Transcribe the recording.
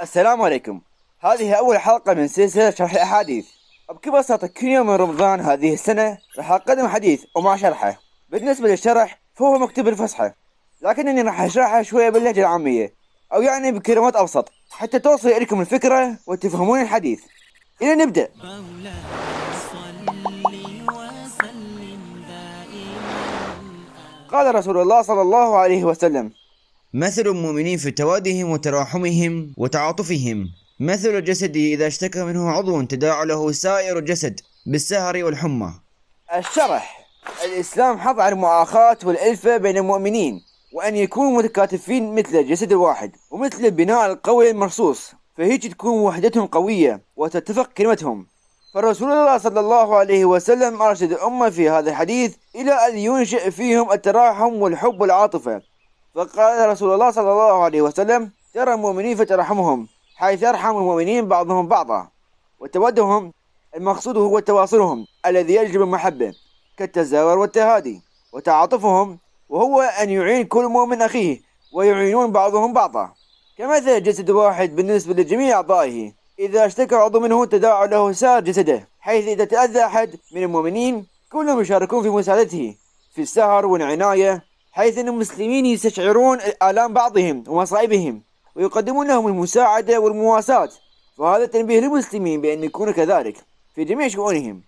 السلام عليكم. هذه أول حلقة من سلسلة شرح الأحاديث. بكل بساطة كل يوم من رمضان هذه السنة راح أقدم حديث ومع شرحه. بالنسبة للشرح فهو مكتوب بالفصحى، لكنني راح أشرحها شوية باللهجة العامية، أو يعني بكلمات أبسط حتى توصل إليكم الفكرة وتفهمون الحديث. إلى نبدأ. قال رسول الله صلى الله عليه وسلم: مثل المؤمنين في توادهم وتراحمهم وتعاطفهم مثل الجسد إذا اشتكى منه عضو تداعى له سائر الجسد بالسهر والحمى. الشرح: الإسلام حض على المؤاخاة والألفة بين المؤمنين، وأن يكونوا متكاتفين مثل الجسد الواحد ومثل البناء القوي المرصوص، فهيك تكون وحدتهم قوية وتتفق كلمتهم. فرسول الله صلى الله عليه وسلم أرشد الأمة في هذا الحديث إلى أن ينشئ فيهم التراحم والحب والعاطفة. فقال رسول الله صلى الله عليه وسلم: ترى المؤمنين فترحمهم، حيث يرحم المؤمنين بعضهم بعضا. وتودهم المقصود هو تواصلهم الذي يجلب المحبة كالتزاور والتهادي. وتعاطفهم وهو أن يعين كل مؤمن أخيه ويعينون بعضهم بعضا، كمثل الجسد الواحد بالنسبة لجميع أعضائه، إذا اشتكى عضو منه تداعى له سائر جسده، حيث إذا تأذى أحد من المؤمنين كلهم يشاركون في مساعدته في السهر والعناية، حيث أن المسلمين يستشعرون آلام بعضهم ومصائبهم ويقدمون لهم المساعدة والمواساة. فهذا تنبيه للمسلمين بأن يكونوا كذلك في جميع شؤونهم،